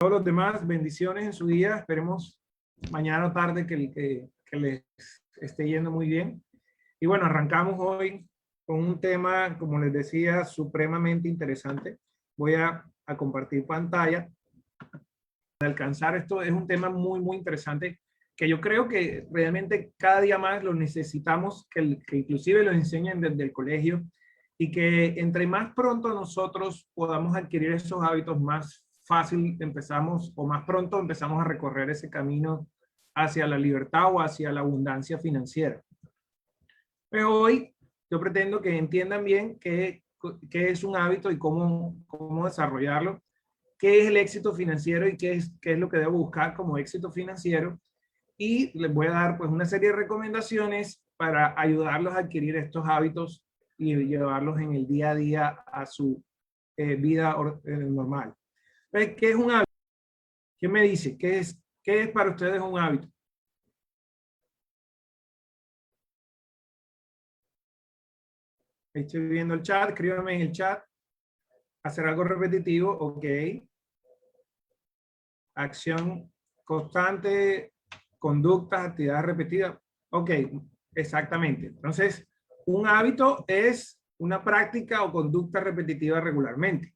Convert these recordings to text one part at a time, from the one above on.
todos los demás, bendiciones en su día. Esperemos mañana o tarde que les esté yendo muy bien. Y bueno, arrancamos hoy con un tema, como les decía, supremamente interesante. Voy a compartir pantalla. De alcanzar esto es un tema muy interesante que yo creo que realmente cada día más lo necesitamos, que inclusive lo enseñen desde el colegio, y que entre más pronto nosotros podamos adquirir esos hábitos, más fácil empezamos o más pronto empezamos a recorrer ese camino hacia la libertad o hacia la abundancia financiera. Pero hoy yo pretendo que entiendan bien qué es un hábito y cómo desarrollarlo, qué es el éxito financiero y qué es lo que debo buscar como éxito financiero. Y les voy a dar pues una serie de recomendaciones para ayudarlos a adquirir estos hábitos y llevarlos en el día a día a su vida normal. Entonces, ¿qué es un hábito? ¿Qué me dice? ¿Qué es para ustedes un hábito? Estoy viendo el chat, escríbanme en el chat. Hacer algo repetitivo, ok. Acción constante, conductas, actividades repetidas. Ok, exactamente. Entonces, un hábito es una práctica o conducta repetitiva regularmente.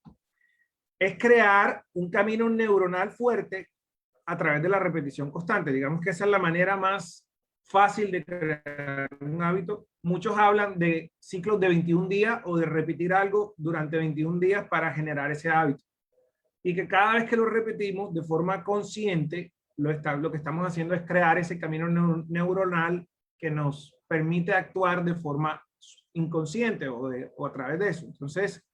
Es crear un camino neuronal fuerte a través de la repetición constante. Digamos que esa es la manera más fácil de crear un hábito. Muchos hablan de ciclos de 21 días o de repetir algo durante 21 días para generar ese hábito. Y que cada vez que lo repetimos de forma consciente, lo que estamos haciendo es crear ese camino neuronal que nos permite actuar de forma inconsciente o a través de eso. Entonces,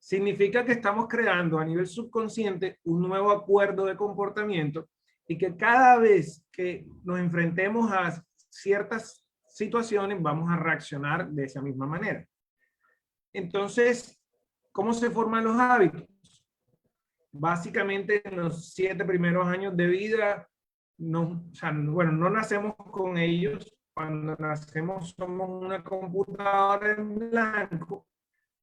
significa que estamos creando a nivel subconsciente un nuevo acuerdo de comportamiento y que cada vez que nos enfrentemos a ciertas situaciones vamos a reaccionar de esa misma manera. Entonces, ¿cómo se forman los hábitos? Básicamente en los 7 primeros años de vida, no nacemos con ellos. Cuando nacemos somos una computadora en blanco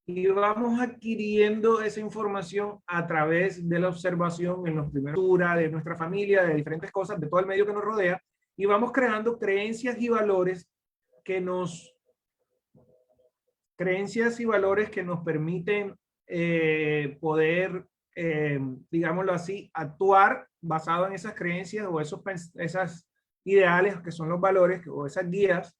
y vamos adquiriendo esa información a través de la observación en los primeros de nuestra familia, de diferentes cosas, de todo el medio que nos rodea, y vamos creando creencias y valores que nos permiten poder, digámoslo así, actuar basado en esas creencias o esas ideales que son los valores o esas guías,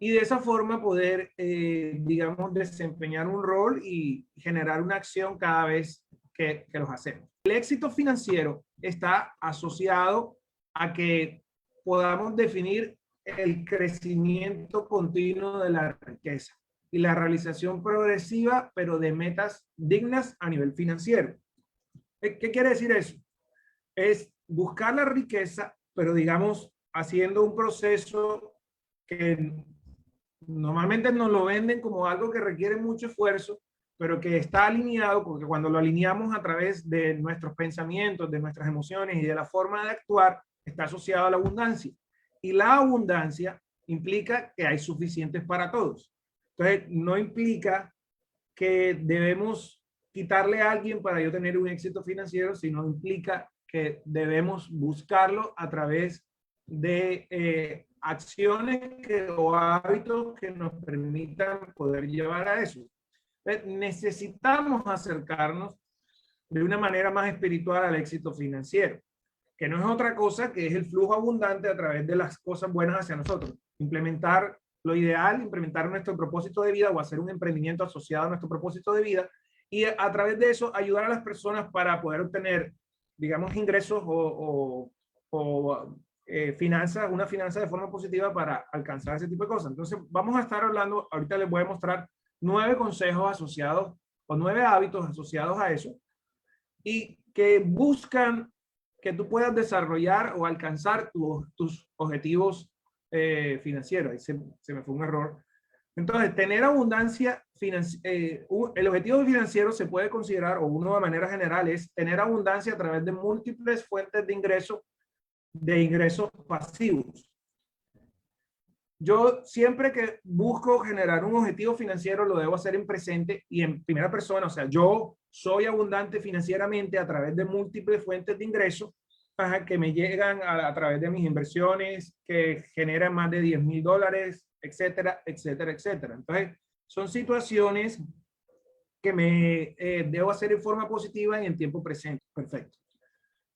y de esa forma poder, digamos, desempeñar un rol y generar una acción cada vez que los hacemos. El éxito financiero está asociado a que podamos definir el crecimiento continuo de la riqueza y la realización progresiva, pero de metas dignas a nivel financiero. ¿Qué quiere decir eso? Es buscar la riqueza, pero digamos, haciendo un proceso que normalmente nos lo venden como algo que requiere mucho esfuerzo, pero que está alineado, porque cuando lo alineamos a través de nuestros pensamientos, de nuestras emociones y de la forma de actuar, está asociado a la abundancia. Y la abundancia implica que hay suficientes para todos. Entonces, no implica que debemos quitarle a alguien para yo tener un éxito financiero, sino implica que debemos buscarlo a través de acciones o hábitos que nos permitan poder llevar a eso. Entonces, necesitamos acercarnos de una manera más espiritual al éxito financiero, que no es otra cosa que es el flujo abundante a través de las cosas buenas hacia nosotros. Implementar lo ideal, implementar nuestro propósito de vida o hacer un emprendimiento asociado a nuestro propósito de vida, y a través de eso ayudar a las personas para poder obtener, digamos, ingresos o finanzas, una finanza de forma positiva para alcanzar ese tipo de cosas. Entonces vamos a estar hablando, ahorita les voy a mostrar 9 consejos asociados o 9 hábitos asociados a eso, y que buscan que tú puedas desarrollar o alcanzar tus objetivos financieros. Ahí se me fue un error. Entonces, tener abundancia financiera, el objetivo financiero se puede considerar, o uno de manera general, es tener abundancia a través de múltiples fuentes de ingresos pasivos. yo siempre que busco generar un objetivo financiero lo debo hacer en presente y en primera persona. O sea, yo soy abundante financieramente a través de múltiples fuentes de ingresos que me llegan a través de mis inversiones, que generan más de $10,000, etcétera, etcétera, etcétera. Entonces, son situaciones que me debo hacer en forma positiva y en tiempo presente. Perfecto.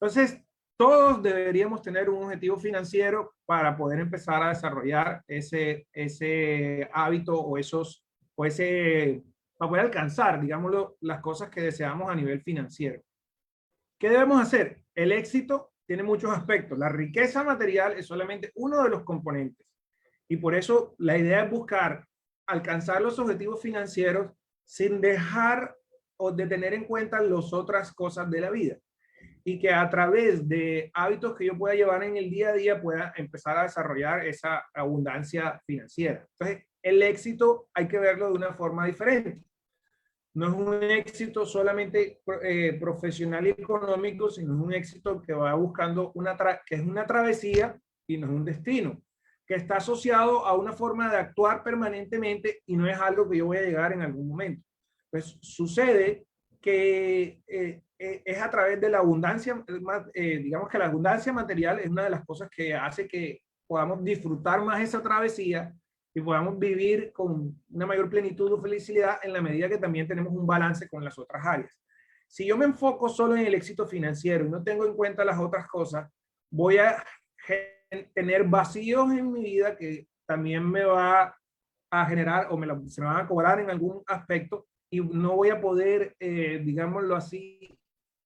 Entonces, todos deberíamos tener un objetivo financiero para poder empezar a desarrollar ese hábito para poder alcanzar, digámoslo, las cosas que deseamos a nivel financiero. ¿Qué debemos hacer? El éxito tiene muchos aspectos. La riqueza material es solamente uno de los componentes. Y por eso la idea es buscar alcanzar los objetivos financieros sin dejar o de tener en cuenta las otras cosas de la vida. Y que a través de hábitos que yo pueda llevar en el día a día pueda empezar a desarrollar esa abundancia financiera. Entonces, el éxito hay que verlo de una forma diferente. No es un éxito solamente profesional y económico, sino es un éxito que va buscando que es una travesía y no es un destino, que está asociado a una forma de actuar permanentemente y no es algo que yo voy a llegar en algún momento. Pues sucede que es a través de la abundancia, digamos que la abundancia material es una de las cosas que hace que podamos disfrutar más esa travesía y podamos vivir con una mayor plenitud o felicidad en la medida que también tenemos un balance con las otras áreas. Si yo me enfoco solo en el éxito financiero y no tengo en cuenta las otras cosas, voy a tener vacíos en mi vida que también me va a generar o se me van a cobrar en algún aspecto y no voy a poder, digámoslo así,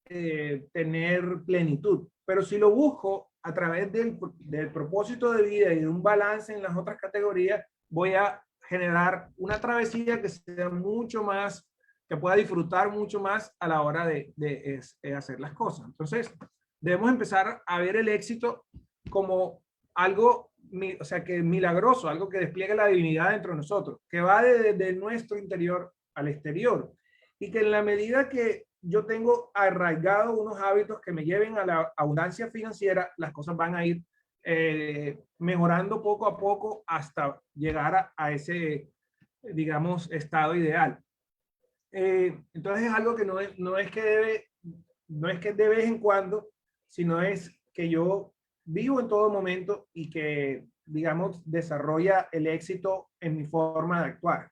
tener plenitud. Pero si lo busco a través del propósito de vida y de un balance en las otras categorías, voy a generar una travesía que sea mucho más, que pueda disfrutar mucho más a la hora de hacer las cosas. Entonces, debemos empezar a ver el éxito como algo, o sea, que milagroso, algo que despliegue la divinidad dentro de nosotros, que va de nuestro interior al exterior. Y que en la medida que yo tengo arraigado unos hábitos que me lleven a la abundancia financiera, las cosas van a ir mejorando poco a poco hasta llegar a ese, digamos, estado ideal. Entonces es algo que no es que de vez en cuando, sino es que yo vivo en todo momento y que, digamos, desarrolla el éxito en mi forma de actuar.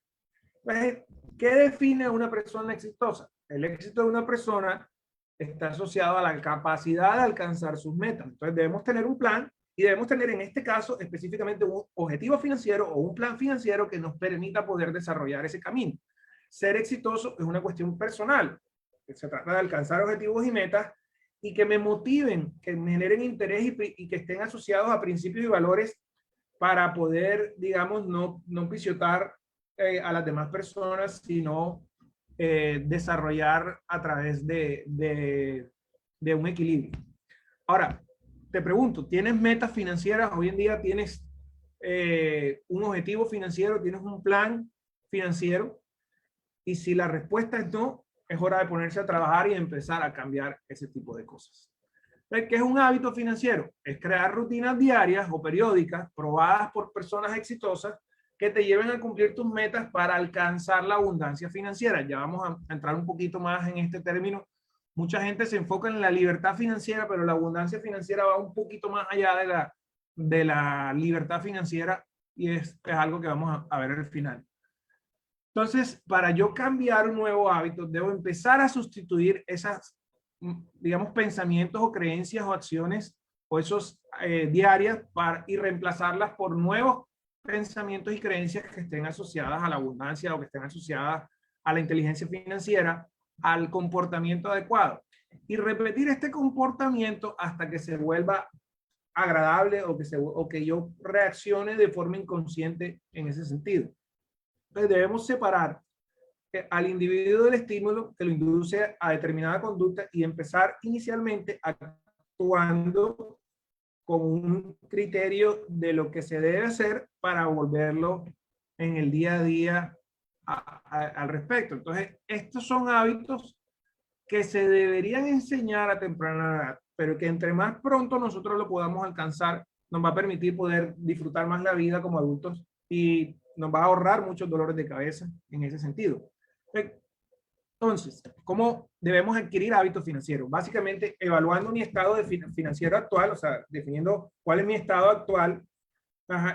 Entonces, ¿qué define a una persona exitosa? El éxito de una persona está asociado a la capacidad de alcanzar sus metas. Entonces debemos tener un plan y debemos tener en este caso específicamente un objetivo financiero o un plan financiero que nos permita poder desarrollar ese camino. Ser exitoso es una cuestión personal. Se trata de alcanzar objetivos y metas y que me motiven, que me generen interés y que estén asociados a principios y valores para poder, digamos, no pisotear a las demás personas, sino desarrollar a través de un equilibrio. Ahora, te pregunto, ¿tienes metas financieras? Hoy en día tienes un objetivo financiero, tienes un plan financiero, y si la respuesta es no, es hora de ponerse a trabajar y empezar a cambiar ese tipo de cosas. ¿Qué es un hábito financiero? Es crear rutinas diarias o periódicas probadas por personas exitosas que te lleven a cumplir tus metas para alcanzar la abundancia financiera. Ya vamos a entrar un poquito más en este término. Mucha gente se enfoca en la libertad financiera, pero la abundancia financiera va un poquito más allá de la libertad financiera y es algo que vamos a ver al final. Entonces, para yo cambiar un nuevo hábito, debo empezar a sustituir esas, digamos, pensamientos o creencias o acciones o esos diarias y reemplazarlas por nuevos pensamientos y creencias que estén asociadas a la abundancia o que estén asociadas a la inteligencia financiera, al comportamiento adecuado. Y repetir este comportamiento hasta que se vuelva agradable o que yo reaccione de forma inconsciente en ese sentido. Entonces debemos separar al individuo del estímulo que lo induce a determinada conducta y empezar inicialmente actuando con un criterio de lo que se debe hacer para volverlo en el día a día al respecto. Entonces, estos son hábitos que se deberían enseñar a temprana edad, pero que entre más pronto nosotros lo podamos alcanzar, nos va a permitir poder disfrutar más la vida como adultos y nos va a ahorrar muchos dolores de cabeza en ese sentido. Entonces, ¿cómo debemos adquirir hábitos financieros? Básicamente, evaluando mi estado de financiero actual, o sea, definiendo cuál es mi estado actual,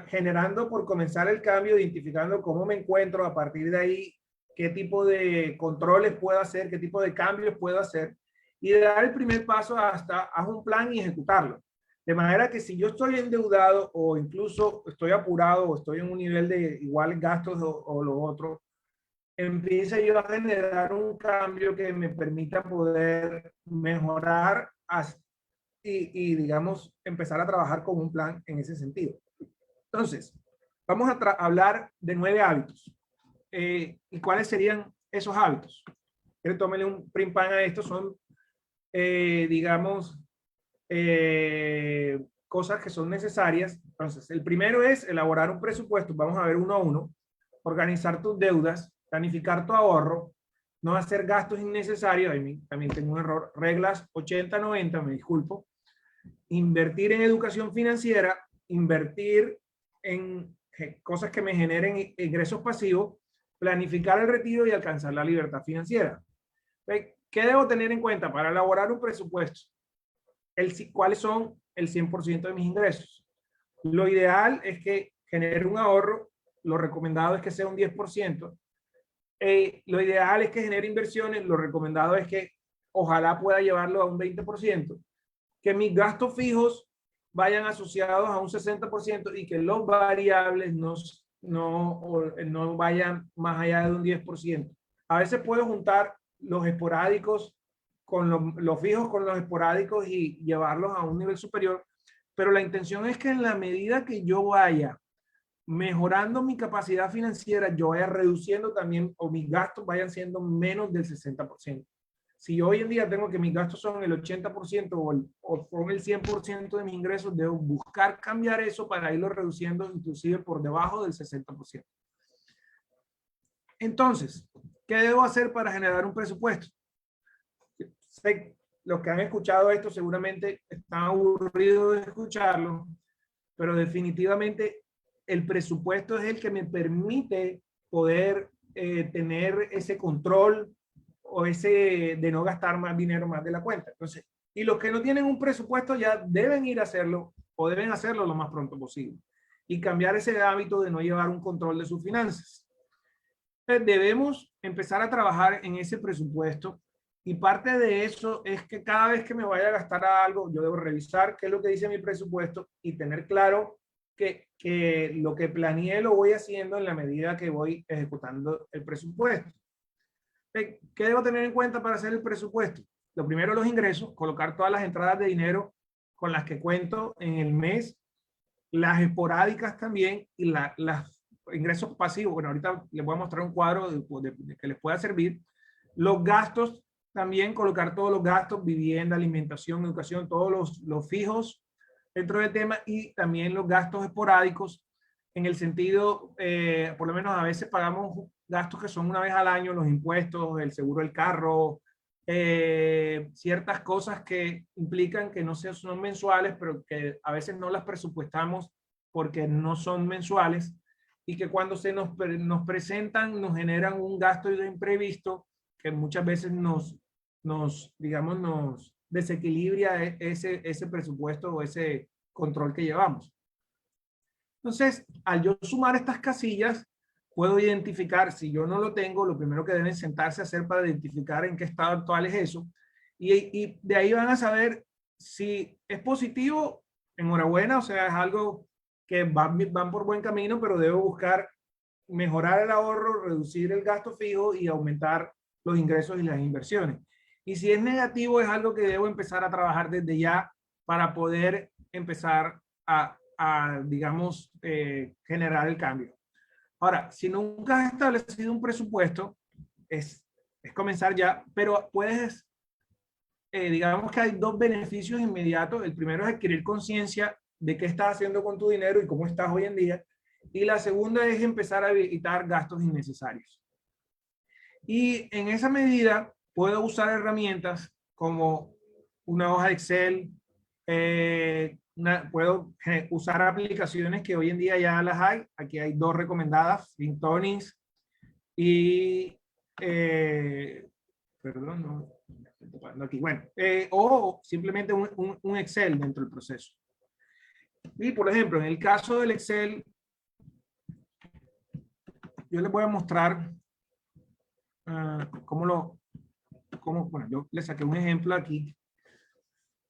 generando por comenzar el cambio, identificando cómo me encuentro, a partir de ahí, qué tipo de controles puedo hacer, qué tipo de cambios puedo hacer, y dar el primer paso hasta haz un plan y ejecutarlo. De manera que si yo estoy endeudado o incluso estoy apurado o estoy en un nivel de igual gastos o lo otro, empiece yo a generar un cambio que me permita poder mejorar y digamos, empezar a trabajar con un plan en ese sentido. Entonces, vamos a hablar de 9 hábitos. ¿Y cuáles serían esos hábitos? Quiero tomarle un print pan a esto. Son, digamos, cosas que son necesarias. Entonces, el primero es elaborar un presupuesto. Vamos a ver uno a uno. Organizar tus deudas, planificar tu ahorro, no hacer gastos innecesarios. Ahí también tengo un error. Reglas 80-90, me disculpo. Invertir en educación financiera, invertir en cosas que me generen ingresos pasivos, planificar el retiro y alcanzar la libertad financiera. ¿Qué debo tener en cuenta para elaborar un presupuesto? ¿Cuáles son el 100% de mis ingresos? Lo ideal es que genere un ahorro, lo recomendado es que sea un 10%. Lo ideal es que genere inversiones, lo recomendado es que ojalá pueda llevarlo a un 20%. Que mis gastos fijos vayan asociados a un 60% y que los variables no vayan más allá de un 10%. A veces puedo juntar los esporádicos con los fijos con los esporádicos y llevarlos a un nivel superior, pero la intención es que en la medida que yo vaya mejorando mi capacidad financiera, yo vaya reduciendo también o mis gastos vayan siendo menos del 60%. Si yo hoy en día tengo que mis gastos son el 80% o son el 100% de mis ingresos, debo buscar cambiar eso para irlo reduciendo inclusive por debajo del 60%. Entonces, ¿qué debo hacer para generar un presupuesto? Los que han escuchado esto seguramente están aburridos de escucharlo, pero definitivamente el presupuesto es el que me permite poder tener ese control o ese de no gastar más dinero más de la cuenta. Entonces, y los que no tienen un presupuesto ya deben ir a hacerlo o deben hacerlo lo más pronto posible y cambiar ese hábito de no llevar un control de sus finanzas. Entonces, debemos empezar a trabajar en ese presupuesto y parte de eso es que cada vez que me vaya a gastar algo, yo debo revisar qué es lo que dice mi presupuesto y tener claro que lo que planeé lo voy haciendo en la medida que voy ejecutando el presupuesto. ¿Qué debo tener en cuenta para hacer el presupuesto? Lo primero, los ingresos, colocar todas las entradas de dinero con las que cuento en el mes, las esporádicas también y las ingresos pasivos. Bueno, ahorita les voy a mostrar un cuadro que les pueda servir. Los gastos, también colocar todos los gastos, vivienda, alimentación, educación, todos los fijos dentro del tema y también los gastos esporádicos en el sentido, por lo menos a veces pagamos gastos que son una vez al año, los impuestos, el seguro del carro, ciertas cosas que implican que no son mensuales, pero que a veces no las presupuestamos porque no son mensuales y que cuando nos presentan nos generan un gasto de imprevisto que muchas veces digamos, nos desequilibra ese presupuesto o ese control que llevamos. Entonces, al yo sumar estas casillas, puedo identificar, si yo no lo tengo, lo primero que deben sentarse a hacer para identificar en qué estado actual es eso. Y de ahí van a saber si es positivo, enhorabuena, o sea, es algo que van por buen camino, pero debo buscar mejorar el ahorro, reducir el gasto fijo y aumentar los ingresos y las inversiones. Y si es negativo, es algo que debo empezar a trabajar desde ya para poder empezar digamos, generar el cambio. Ahora, si nunca has establecido un presupuesto, es comenzar ya, pero puedes, digamos que hay dos beneficios inmediatos. El primero es adquirir conciencia de qué estás haciendo con tu dinero y cómo estás hoy en día. Y la segunda es empezar a evitar gastos innecesarios. Y en esa medida puedo usar herramientas como una hoja de Excel, puedo usar aplicaciones que hoy en día ya las hay. Aquí hay dos recomendadas, Fintonis y, perdón, no, estoy tocando aquí. Bueno, o simplemente un Excel dentro del proceso. Y por ejemplo, en el caso del Excel, yo les voy a mostrar bueno, yo les saqué un ejemplo aquí.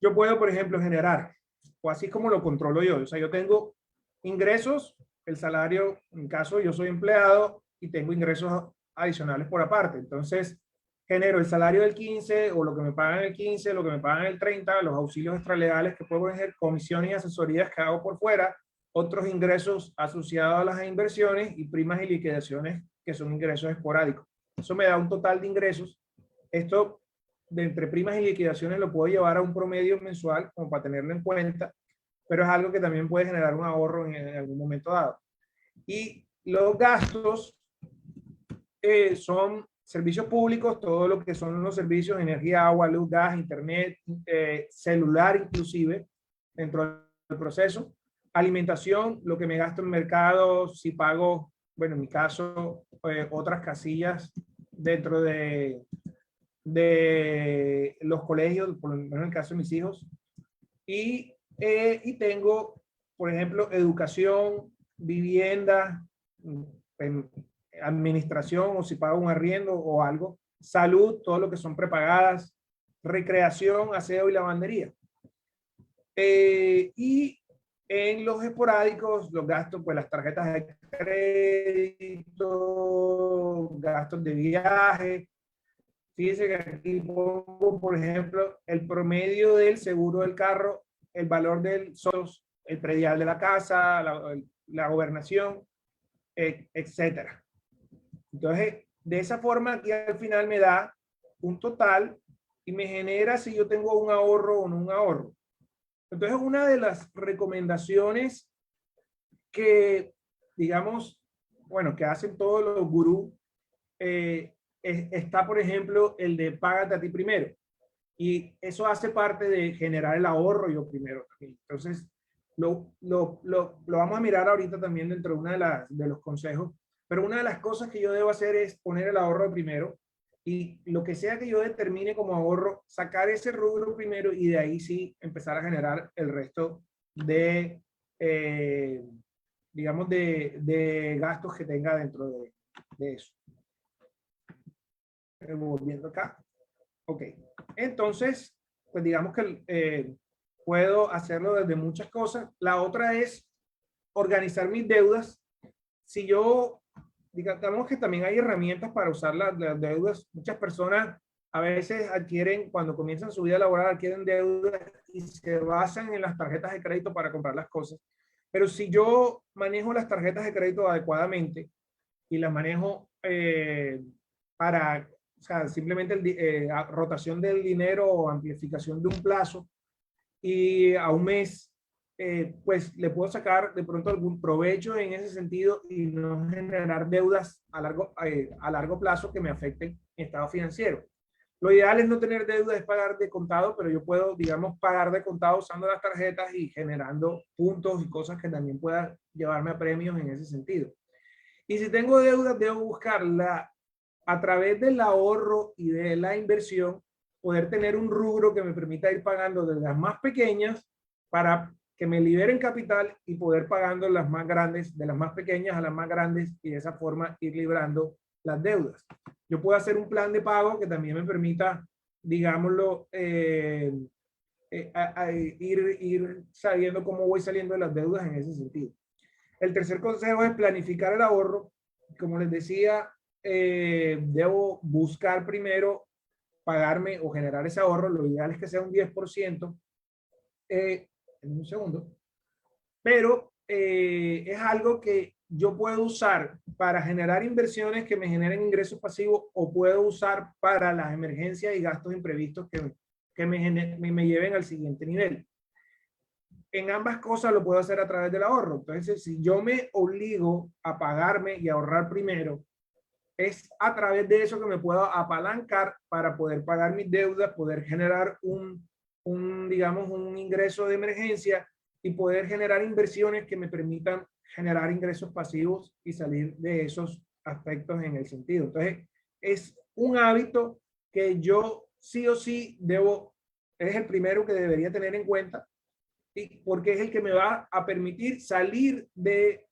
Yo puedo, por ejemplo, generar, o así como lo controlo yo. O sea, yo tengo ingresos, el salario, en caso yo soy empleado y tengo ingresos adicionales por aparte. Entonces, genero el salario del 15 o lo que me pagan el 15, lo que me pagan el 30, los auxilios extralegales que puedo ejercer, comisiones y asesorías que hago por fuera, otros ingresos asociados a las inversiones y primas y liquidaciones que son ingresos esporádicos. Eso me da un total de ingresos. Esto de entre primas y liquidaciones lo puedo llevar a un promedio mensual como para tenerlo en cuenta, pero es algo que también puede generar un ahorro en algún momento dado. Y los gastos son servicios públicos, todo lo que son los servicios, energía, agua, luz, gas, internet, celular inclusive, dentro del proceso. Alimentación, lo que me gasto en mercado, si pago, bueno, en mi caso, otras casillas dentro de los colegios, por lo menos en el caso de mis hijos. Y tengo, por ejemplo, educación, vivienda, administración o si pago un arriendo o algo, salud, todo lo que son prepagadas, recreación, aseo y lavandería. Y en los esporádicos, los gastos, pues las tarjetas de crédito, gastos de viaje. Fíjense que aquí pongo, por ejemplo, el promedio del seguro del carro, el valor del SOS, el predial de la casa, la gobernación, etcétera. Entonces, de esa forma, aquí al final me da un total y me genera si yo tengo un ahorro o no un ahorro. Entonces, una de las recomendaciones que, digamos, bueno, que hacen todos los gurús, está, por ejemplo, el de págate a ti primero. Y eso hace parte de generar el ahorro yo primero también. Entonces, lo vamos a mirar ahorita también dentro de una de los consejos. Pero una de las cosas que yo debo hacer es poner el ahorro primero y lo que sea que yo determine como ahorro, sacar ese rubro primero y de ahí sí empezar a generar el resto de, digamos, de gastos que tenga dentro de eso. Volviendo acá. Ok. Entonces, pues digamos que puedo hacerlo desde muchas cosas. La otra es organizar mis deudas. Si yo, digamos que también hay herramientas para usar las deudas. Muchas personas a veces adquieren, cuando comienzan su vida laboral, adquieren deudas y se basan en las tarjetas de crédito para comprar las cosas. Pero si yo manejo las tarjetas de crédito adecuadamente y las manejo para, o sea, simplemente rotación del dinero o amplificación de un plazo y a un mes, pues le puedo sacar de pronto algún provecho en ese sentido y no generar deudas a largo plazo que me afecten mi estado financiero. Lo ideal es no tener deudas, es pagar de contado, pero yo puedo, digamos, pagar de contado usando las tarjetas y generando puntos y cosas que también puedan llevarme a premios en ese sentido. Y si tengo deudas, debo buscarla a través del ahorro y de la inversión, poder tener un rubro que me permita ir pagando de las más pequeñas para que me liberen capital y poder pagando las más grandes, de las más pequeñas a las más grandes y de esa forma ir librando las deudas. Yo puedo hacer un plan de pago que también me permita, digámoslo, ir sabiendo cómo voy saliendo de las deudas en ese sentido. El tercer consejo es planificar el ahorro. Como les decía, debo buscar primero pagarme o generar ese ahorro. Lo ideal es que sea un 10%. En un segundo. Pero es algo que yo puedo usar para generar inversiones que me generen ingresos pasivos o puedo usar para las emergencias y gastos imprevistos que me lleven al siguiente nivel. En ambas cosas lo puedo hacer a través del ahorro. Entonces, si yo me obligo a pagarme y ahorrar primero, es a través de eso que me puedo apalancar para poder pagar mis deudas, poder generar digamos, un ingreso de emergencia y poder generar inversiones que me permitan generar ingresos pasivos y salir de esos aspectos en el sentido. Entonces, es un hábito que yo sí o sí debo, es el primero que debería tener en cuenta, y porque es el que me va a permitir salir de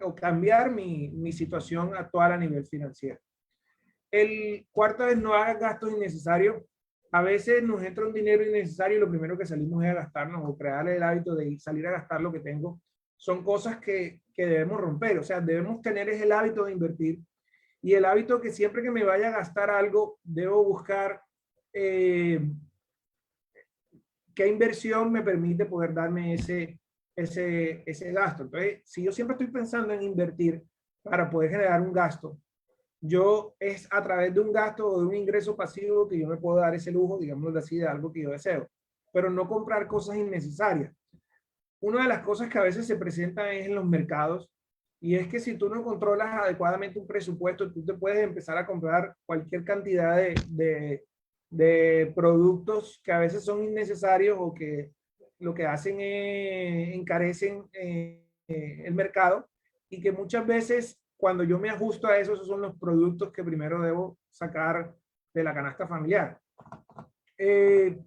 o cambiar mi situación actual a nivel financiero. El cuarto es no hagas gastos innecesarios. A veces nos entra un dinero innecesario y lo primero que salimos es a gastarnos o crear el hábito de salir a gastar lo que tengo. Son cosas que debemos romper. O sea, debemos tener el hábito de invertir y el hábito que siempre que me vaya a gastar algo, debo buscar qué inversión me permite poder darme ese gasto. Entonces, si yo siempre estoy pensando en invertir para poder generar un gasto, yo es a través de un gasto o de un ingreso pasivo que yo me puedo dar ese lujo, digámoslo así, de algo que yo deseo, pero no comprar cosas innecesarias. Una de las cosas que a veces se presentan es en los mercados, y es que si tú no controlas adecuadamente un presupuesto, tú te puedes empezar a comprar cualquier cantidad de productos que a veces son innecesarios o que lo que hacen es encarecen el mercado, y que muchas veces cuando yo me ajusto a eso, esos son los productos que primero debo sacar de la canasta familiar. Eh,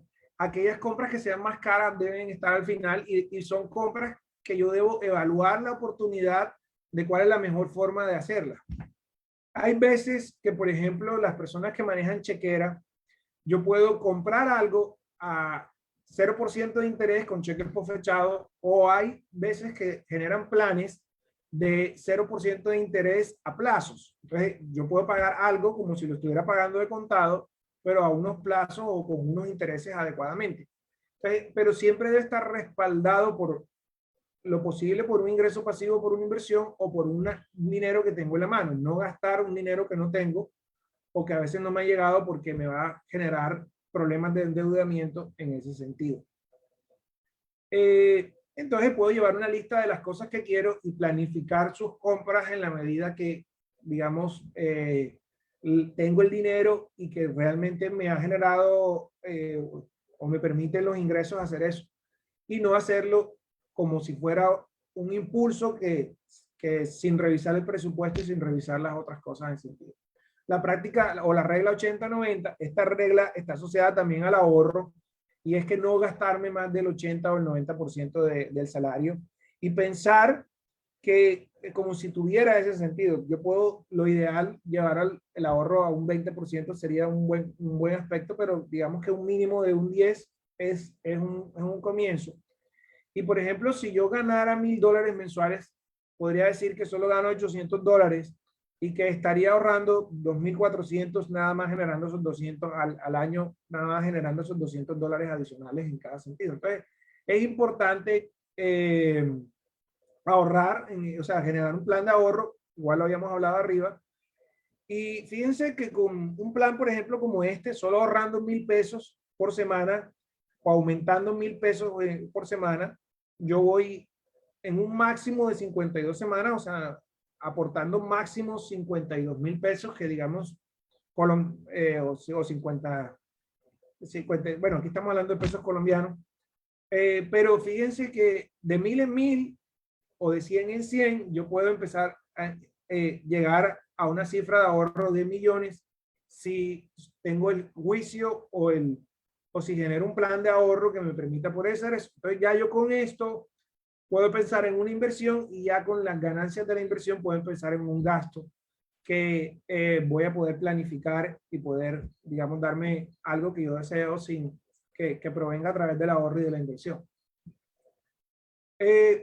Aquellas compras que sean más caras deben estar al final, y son compras que yo debo evaluar la oportunidad de cuál es la mejor forma de hacerla. Hay veces que, por ejemplo, las personas que manejan chequera, yo puedo comprar algo a 0% de interés con cheques por fechado, o hay veces que generan planes de 0% de interés a plazos. Entonces, yo puedo pagar algo como si lo estuviera pagando de contado, pero a unos plazos o con unos intereses adecuadamente. Entonces, pero siempre debe estar respaldado por lo posible por un ingreso pasivo, por una inversión o por un dinero que tengo en la mano. No gastar un dinero que no tengo o que a veces no me ha llegado porque me va a generar problemas de endeudamiento en ese sentido. Entonces puedo llevar una lista de las cosas que quiero y planificar sus compras en la medida que, digamos, tengo el dinero y que realmente me ha generado o me permiten los ingresos hacer eso, y no hacerlo como si fuera un impulso que sin revisar el presupuesto y sin revisar las otras cosas en sentido. La práctica o la regla 80-90, esta regla está asociada también al ahorro, y es que no gastarme más del 80 o el 90% del salario y pensar que como si tuviera ese sentido. Yo puedo, lo ideal, llevar el ahorro a un 20% sería un buen aspecto, pero digamos que un mínimo de un 10 es un comienzo. Y por ejemplo, si yo ganara $1,000 mensuales, podría decir que solo gano $800 y que estaría ahorrando 2.400 nada más, generando esos 200 al año, nada más generando esos $200 adicionales en cada sentido. Entonces, es importante ahorrar, o sea, generar un plan de ahorro, igual lo habíamos hablado arriba. Y fíjense que con un plan, por ejemplo, como este, solo ahorrando 1,000 pesos por semana o aumentando 1,000 pesos por semana, yo voy en un máximo de 52 semanas, o sea, aportando máximo 52,000 pesos, que digamos, o 50, bueno, aquí estamos hablando de pesos colombianos, pero fíjense que de 1,000 en 1,000 o de 100 en 100, yo puedo empezar a llegar a una cifra de ahorro de millones si tengo el juicio o si genero un plan de ahorro que me permita poder hacer eso. Entonces ya yo con esto puedo pensar en una inversión, y ya con las ganancias de la inversión puedo pensar en un gasto que voy a poder planificar y poder, digamos, darme algo que yo deseo sin que provenga a través del ahorro y de la inversión.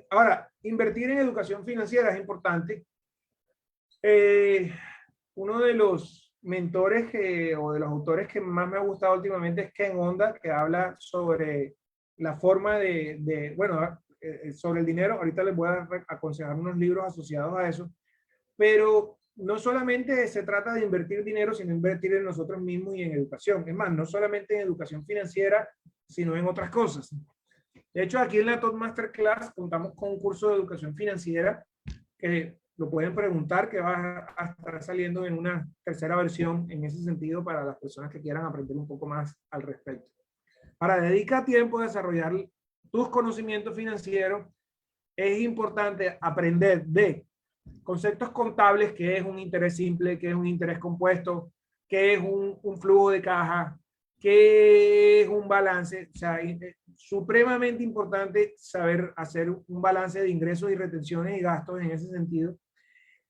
Ahora, invertir en educación financiera es importante. Uno de los mentores o de los autores que más me ha gustado últimamente es Ken Honda, que habla sobre la forma bueno, sobre el dinero. Ahorita les voy a aconsejar unos libros asociados a eso, pero no solamente se trata de invertir dinero, sino invertir en nosotros mismos y en educación. Es más, no solamente en educación financiera, sino en otras cosas. De hecho, aquí en la Top Masterclass contamos con un curso de educación financiera que lo pueden preguntar, que va a estar saliendo en una tercera versión en ese sentido para las personas que quieran aprender un poco más al respecto. Ahora, dedica tiempo a desarrollar tus conocimientos financieros, es importante aprender de conceptos contables, que es un interés simple, que es un interés compuesto, que es un flujo de caja, que es un balance. O sea, es supremamente importante saber hacer un balance de ingresos y retenciones y gastos en ese sentido.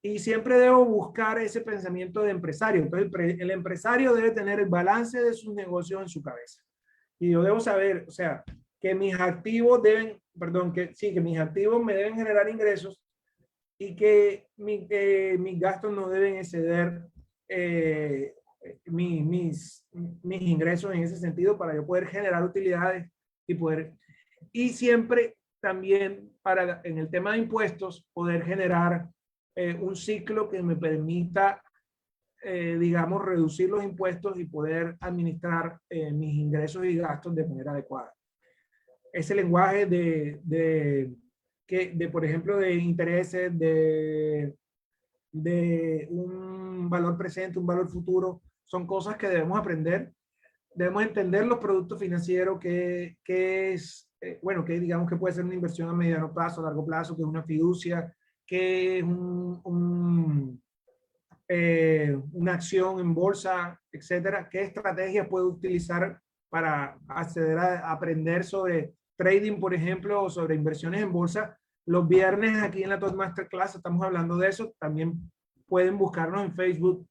Y siempre debo buscar ese pensamiento de empresario. Entonces, el empresario debe tener el balance de sus negocios en su cabeza. Y yo debo saber, o sea, que mis activos deben, perdón, que sí, que mis activos me deben generar ingresos y que mis gastos no deben exceder eh, mis ingresos en ese sentido para yo poder generar utilidades y poder, y siempre también para en el tema de impuestos poder generar un ciclo que me permita, digamos, reducir los impuestos y poder administrar mis ingresos y gastos de manera adecuada. Ese lenguaje por ejemplo, de intereses, de un valor presente, un valor futuro, son cosas que debemos aprender. Debemos entender los productos financieros, que es, bueno, que digamos que puede ser una inversión a mediano plazo, a largo plazo, que es una fiducia, que es una acción en bolsa, etcétera. ¿Qué estrategias puedo utilizar para acceder a aprender sobre trading, por ejemplo, o sobre inversiones en bolsa? Los viernes aquí en la Toastmaster Class estamos hablando de eso. También pueden buscarnos en Facebook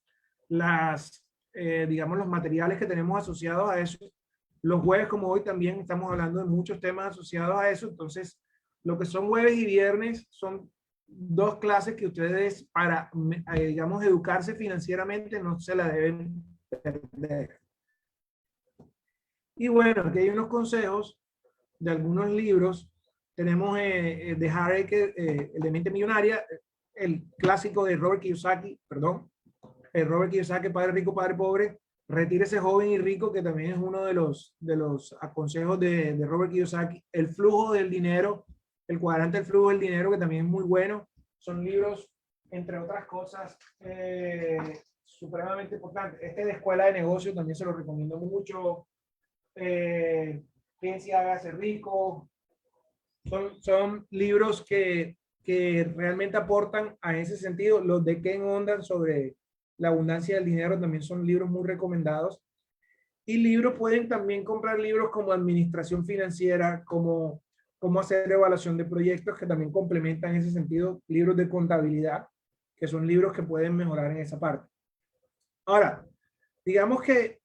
digamos, los materiales que tenemos asociados a eso. Los jueves, como hoy, también estamos hablando de muchos temas asociados a eso. Entonces, lo que son jueves y viernes son dos clases que ustedes, para, digamos, educarse financieramente, no se la deben perder. Y bueno, aquí hay unos consejos de algunos libros. Tenemos de Harry, el de Mente Millonaria, el clásico de Robert Kiyosaki, perdón, Robert Kiyosaki, Padre Rico, Padre Pobre. Retírese joven y rico, que también es uno de los consejos de Robert Kiyosaki. El flujo del dinero, el cuadrante del flujo del dinero, que también es muy bueno. Son libros, entre otras cosas, supremamente importantes. Este de Escuela de Negocios también se lo recomiendo mucho. Piense y hágase rico. Son libros que realmente aportan a ese sentido. Los de Ken Ondan sobre la abundancia del dinero también son libros muy recomendados. Y libros, pueden también comprar libros como administración financiera, como cómo hacer evaluación de proyectos, que también complementan en ese sentido, libros de contabilidad, que son libros que pueden mejorar en esa parte. Ahora, digamos que,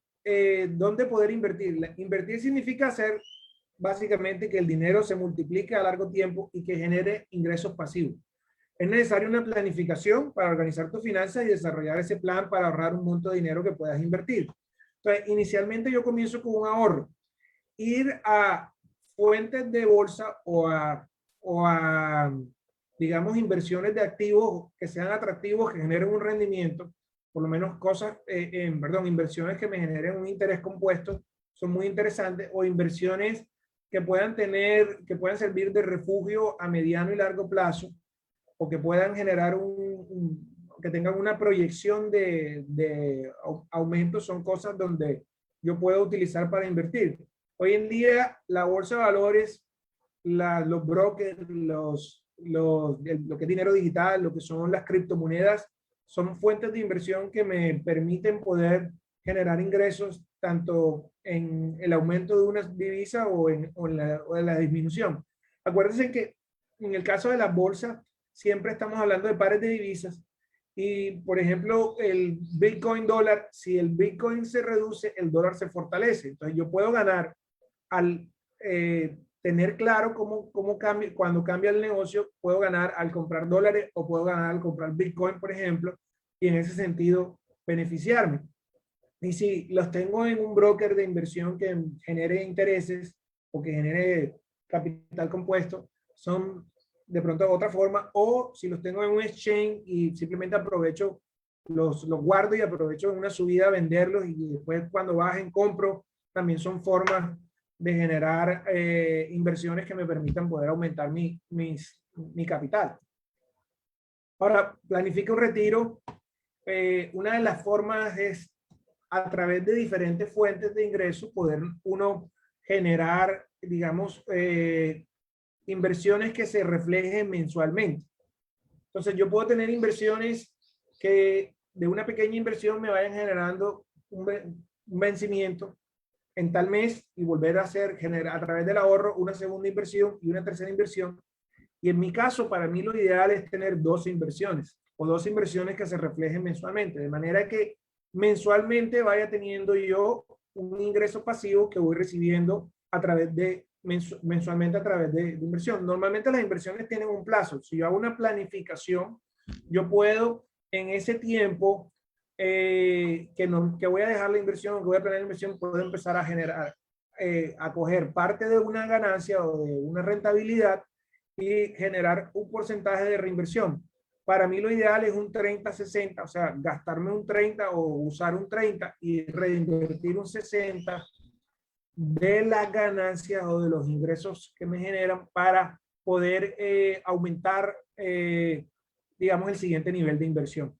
¿dónde poder invertir? Invertir significa hacer básicamente que el dinero se multiplique a largo tiempo y que genere ingresos pasivos. Es necesaria una planificación para organizar tus finanzas y desarrollar ese plan para ahorrar un monto de dinero que puedas invertir. Entonces, inicialmente yo comienzo con un ahorro. Ir a fuentes de bolsa o a, digamos, inversiones de activos que sean atractivos, que generen un rendimiento, por lo menos cosas, perdón, inversiones que me generen un interés compuesto, son muy interesantes, o inversiones que puedan servir de refugio a mediano y largo plazo, o que puedan generar que tengan una proyección de aumento, son cosas donde yo puedo utilizar para invertir. Hoy en día, la bolsa de valores, los brokers, lo que es dinero digital, lo que son las criptomonedas, son fuentes de inversión que me permiten poder generar ingresos tanto en el aumento de una divisa o en la disminución. Acuérdense que en el caso de la bolsa, siempre estamos hablando de pares de divisas. Y, por ejemplo, el Bitcoin dólar, si el Bitcoin se reduce, el dólar se fortalece. Entonces, yo puedo ganar al tener claro cómo cambia, cuando cambia el negocio, puedo ganar al comprar dólares o puedo ganar al comprar Bitcoin, por ejemplo, y en ese sentido beneficiarme. Y si los tengo en un broker de inversión que genere intereses o que genere capital compuesto, son de pronto otra forma, o si los tengo en un exchange y simplemente aprovecho, los guardo y aprovecho en una subida a venderlos y después cuando bajen compro, también son formas de generar inversiones que me permitan poder aumentar mi capital. Ahora, planifica un retiro. Una de las formas es a través de diferentes fuentes de ingreso poder uno generar digamos, inversiones que se reflejen mensualmente. Entonces yo puedo tener inversiones que de una pequeña inversión me vayan generando un vencimiento en tal mes y volver a hacer, generar a través del ahorro una segunda inversión y una tercera inversión. Y en mi caso, para mí lo ideal es tener 12 inversiones o 12 inversiones que se reflejen mensualmente, de manera que mensualmente vaya teniendo yo un ingreso pasivo que voy recibiendo a través de mensualmente a través de inversión. Normalmente las inversiones tienen un plazo. Si yo hago una planificación, yo puedo en ese tiempo que voy a dejar la inversión, que voy a planear la inversión, puedo empezar a generar, a coger parte de una ganancia o de una rentabilidad y generar un porcentaje de reinversión. Para mí lo ideal es un 30-60, o sea, gastarme un 30 o usar un 30 y reinvertir un 60 de las ganancias o de los ingresos que me generan para poder aumentar, digamos, el siguiente nivel de inversión.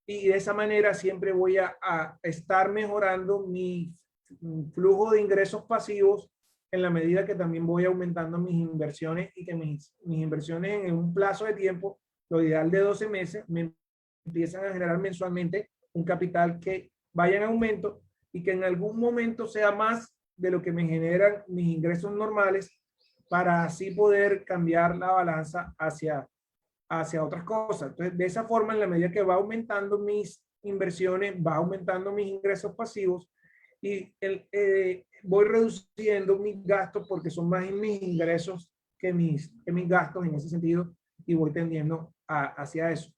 Y de esa manera siempre voy a estar mejorando mi flujo de ingresos pasivos en la medida que también voy aumentando mis inversiones y que mis inversiones en un plazo de tiempo, lo ideal de 12 meses, me empiezan a generar mensualmente un capital que vaya en aumento y que en algún momento sea más de lo que me generan mis ingresos normales para así poder cambiar la balanza hacia otras cosas. Entonces, de esa forma, en la medida que va aumentando mis inversiones, va aumentando mis ingresos pasivos y voy reduciendo mis gastos porque son más mis ingresos que mis gastos en ese sentido y voy tendiendo hacia eso.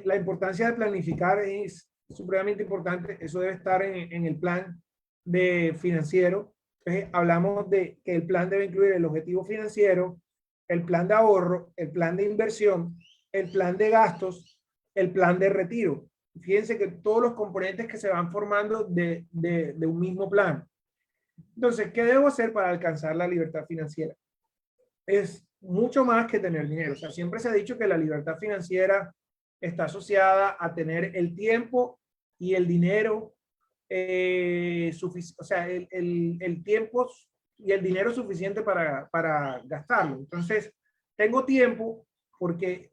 La importancia de planificar es supremamente importante. Eso debe estar en el plan de financiero. Entonces, hablamos de que el plan debe incluir el objetivo financiero, el plan de ahorro, el plan de inversión, el plan de gastos, el plan de retiro. Fíjense que todos los componentes que se van formando de un mismo plan. Entonces, ¿qué debo hacer para alcanzar la libertad financiera? Es mucho más que tener dinero. O sea, siempre se ha dicho que la libertad financiera está asociada a tener el tiempo y el dinero, o sea, el tiempo y el dinero suficiente para gastarlo. Entonces, tengo tiempo porque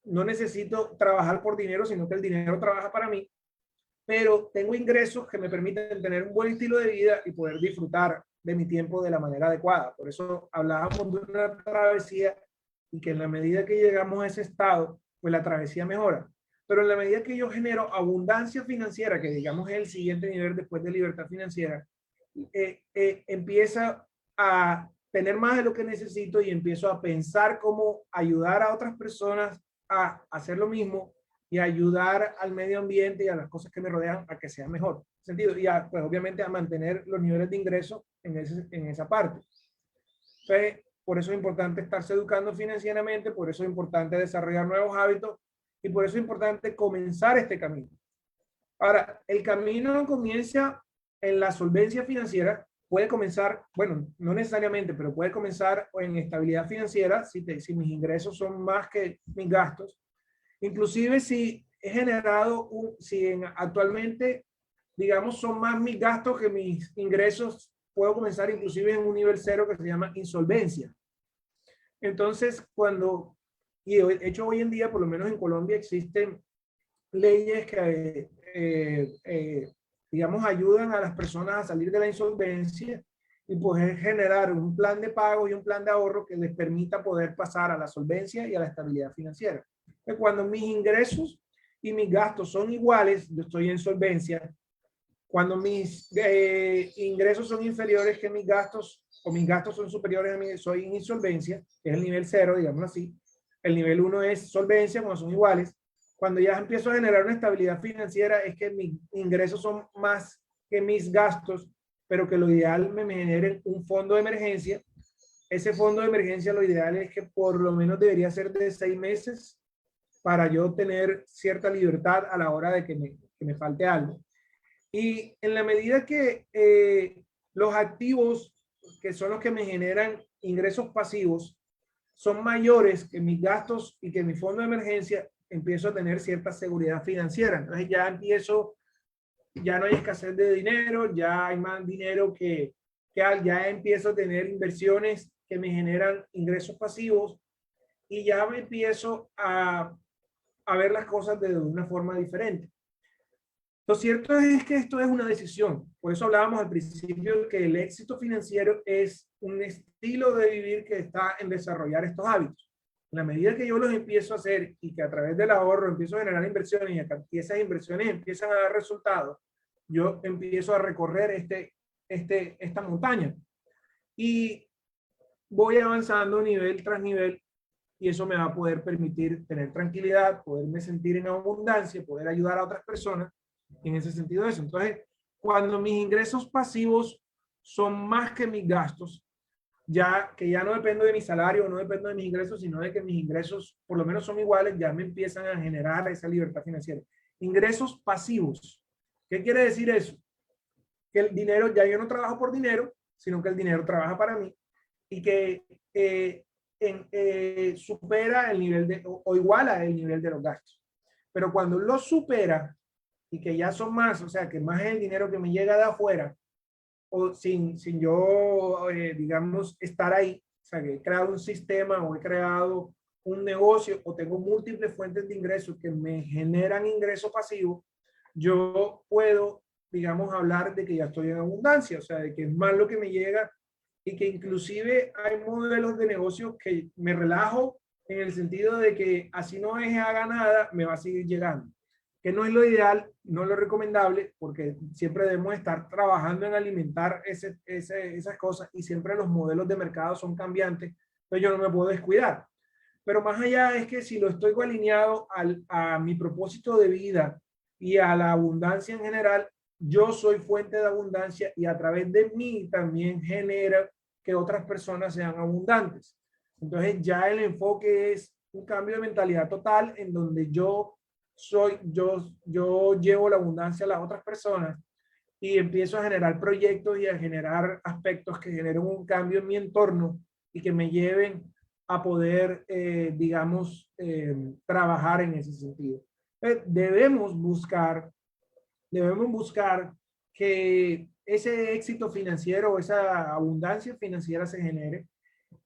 no necesito trabajar por dinero, sino que el dinero trabaja para mí, pero tengo ingresos que me permiten tener un buen estilo de vida y poder disfrutar de mi tiempo de la manera adecuada. Por eso hablábamos de una travesía y que en la medida que llegamos a ese estado, pues la travesía mejora. Pero en la medida que yo genero abundancia financiera, que digamos es el siguiente nivel después de libertad financiera, empieza a tener más de lo que necesito y empiezo a pensar cómo ayudar a otras personas a hacer lo mismo y ayudar al medio ambiente y a las cosas que me rodean a que sea mejor sentido y pues obviamente a mantener los niveles de ingreso en esa parte. Entonces, por eso es importante estarse educando financieramente, por eso es importante desarrollar nuevos hábitos y por eso es importante comenzar este camino. Ahora, el camino comienza en la solvencia financiera, puede comenzar, bueno, no necesariamente, pero puede comenzar en estabilidad financiera si mis ingresos son más que mis gastos. Inclusive si he generado, actualmente, digamos, son más mis gastos que mis ingresos, puedo comenzar inclusive en un nivel cero que se llama insolvencia. Entonces, y de hecho hoy en día, por lo menos en Colombia, existen leyes que, digamos, ayudan a las personas a salir de la insolvencia y poder generar un plan de pago y un plan de ahorro que les permita poder pasar a la solvencia y a la estabilidad financiera. Cuando mis ingresos y mis gastos son iguales, yo estoy en solvencia. Cuando mis ingresos son inferiores que mis gastos, o mis gastos son superiores a mí, soy en insolvencia, que es el nivel 0, digamos así. El nivel 1 es solvencia, cuando son iguales. Cuando ya empiezo a generar una estabilidad financiera, es que mis ingresos son más que mis gastos, pero que lo ideal me genere un fondo de emergencia. Ese fondo de emergencia, lo ideal es que por lo menos debería ser de 6 meses para yo tener cierta libertad a la hora de que me falte algo. Y en la medida que los activos, que son los que me generan ingresos pasivos, son mayores que mis gastos y que mi fondo de emergencia, empiezo a tener cierta seguridad financiera. Entonces ya no hay escasez de dinero, ya hay más dinero que ya empiezo a tener inversiones que me generan ingresos pasivos y ya me empiezo a ver las cosas de una forma diferente. Lo cierto es que esto es una decisión. Por eso hablábamos al principio que el éxito financiero es un estilo de vivir que está en desarrollar estos hábitos. En la medida que yo los empiezo a hacer y que a través del ahorro empiezo a generar inversiones y esas inversiones empiezan a dar resultados, yo empiezo a recorrer esta montaña y voy avanzando nivel tras nivel y eso me va a poder permitir tener tranquilidad, poderme sentir en abundancia, poder ayudar a otras personas en ese sentido de eso. Entonces, cuando mis ingresos pasivos son más que mis gastos, ya que ya no dependo de mi salario, no dependo de mis ingresos, sino de que mis ingresos por lo menos son iguales, ya me empiezan a generar esa libertad financiera. Ingresos pasivos. ¿Qué quiere decir eso? Que el dinero, ya yo no trabajo por dinero, sino que el dinero trabaja para mí y que supera el nivel de, o iguala el nivel de los gastos. Pero cuando lo supera y que ya son más, o sea, que más es el dinero que me llega de afuera, o sin yo, digamos, estar ahí, o sea, que he creado un sistema o he creado un negocio o tengo múltiples fuentes de ingresos que me generan ingreso pasivo, yo puedo, digamos, hablar de que ya estoy en abundancia, o sea, de que es más lo que me llega y que inclusive hay modelos de negocio que me relajo en el sentido de que así no haga nada, me va a seguir llegando. Que no es lo ideal, no es lo recomendable, porque siempre debemos estar trabajando en alimentar esas cosas y siempre los modelos de mercado son cambiantes, entonces yo no me puedo descuidar. Pero más allá es que si lo estoy alineado a mi propósito de vida y a la abundancia en general, yo soy fuente de abundancia y a través de mí también genera que otras personas sean abundantes. Entonces ya el enfoque es un cambio de mentalidad total en donde yo llevo la abundancia a las otras personas y empiezo a generar proyectos y a generar aspectos que generen un cambio en mi entorno y que me lleven a poder, digamos, trabajar en ese sentido. Debemos buscar que ese éxito financiero, esa abundancia financiera se genere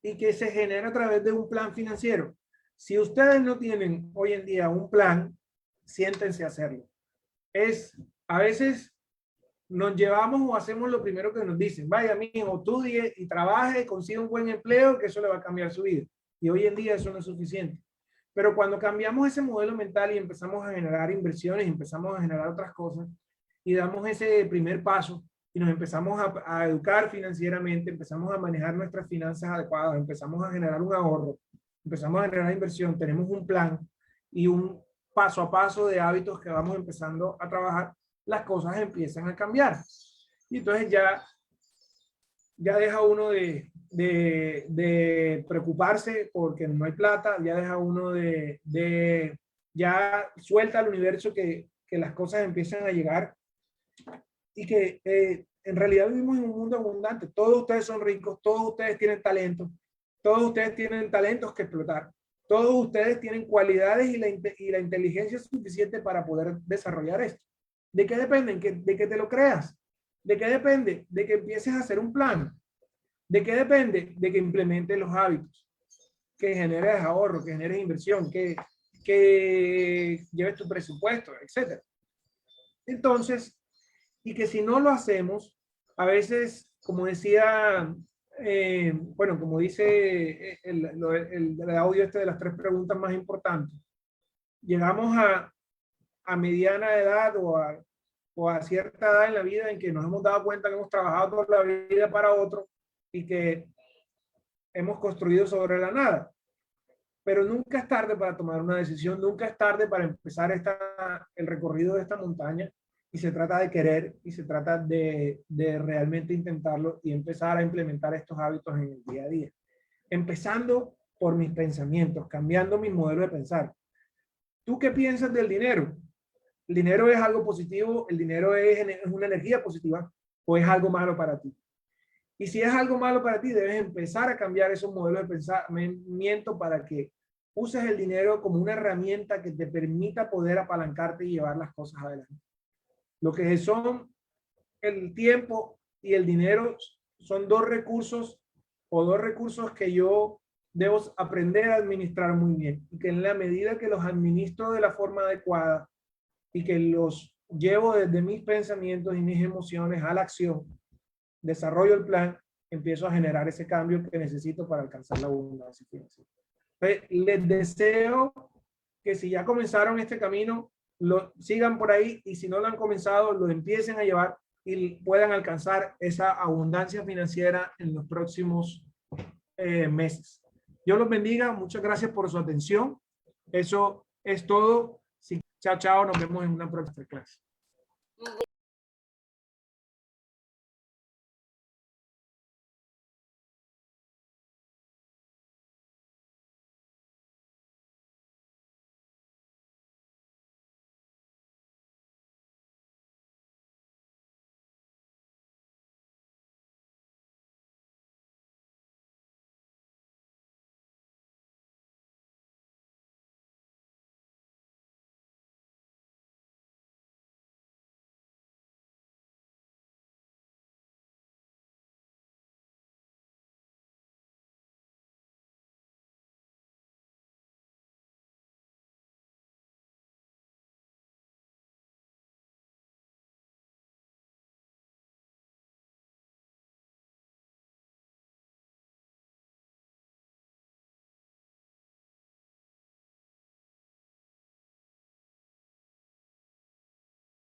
y que se genere a través de un plan financiero. Si ustedes no tienen hoy en día un plan, siéntense a hacerlo. A veces nos llevamos o hacemos lo primero que nos dicen. Vaya, mijo, estudie y trabaje, consiga un buen empleo, que eso le va a cambiar su vida. Y hoy en día eso no es suficiente. Pero cuando cambiamos ese modelo mental y empezamos a generar inversiones, empezamos a generar otras cosas y damos ese primer paso y nos empezamos a educar financieramente, empezamos a manejar nuestras finanzas adecuadas, empezamos a generar un ahorro, empezamos a generar inversión, tenemos un plan y un paso a paso de hábitos que vamos empezando a trabajar, las cosas empiezan a cambiar. Y entonces ya deja uno de preocuparse porque no hay plata, ya deja uno ya suelta al universo que las cosas empiezan a llegar y que en realidad vivimos en un mundo abundante. Todos ustedes son ricos, todos ustedes tienen talento, todos ustedes tienen talentos que explotar, todos ustedes tienen cualidades y la inteligencia suficiente para poder desarrollar esto. ¿De qué depende? De que te lo creas. ¿De qué depende? De que empieces a hacer un plan. ¿De qué depende? De que implementes los hábitos, que generes ahorro, que generes inversión, que lleves tu presupuesto, etc. Entonces, y que si no lo hacemos, a veces, como decía, bueno, como dice el audio este de las 3 preguntas más importantes, llegamos a mediana edad o a cierta edad en la vida en que nos hemos dado cuenta que hemos trabajado toda la vida para otro y que hemos construido sobre la nada. Pero nunca es tarde para tomar una decisión, nunca es tarde para empezar el recorrido de esta montaña y se trata de querer y se trata de realmente intentarlo y empezar a implementar estos hábitos en el día a día. Empezando por mis pensamientos, cambiando mi modelo de pensar. ¿Tú qué piensas del dinero? ¿El dinero es algo positivo? ¿El dinero es una energía positiva? ¿O es algo malo para ti? Y si es algo malo para ti, debes empezar a cambiar esos modelos de pensamiento para que uses el dinero como una herramienta que te permita poder apalancarte y llevar las cosas adelante. Lo que son el tiempo y el dinero son dos recursos que yo debo aprender a administrar muy bien, y que en la medida que los administro de la forma adecuada y que los llevo desde mis pensamientos y mis emociones a la acción, desarrollo el plan, empiezo a generar ese cambio que necesito para alcanzar la abundancia financiera. Les deseo que si ya comenzaron este camino, lo sigan por ahí, y si no lo han comenzado, lo empiecen a llevar y puedan alcanzar esa abundancia financiera en los próximos meses. Dios los bendiga. Muchas gracias por su atención. Eso es todo. Sí, chao, chao. Nos vemos en una próxima clase.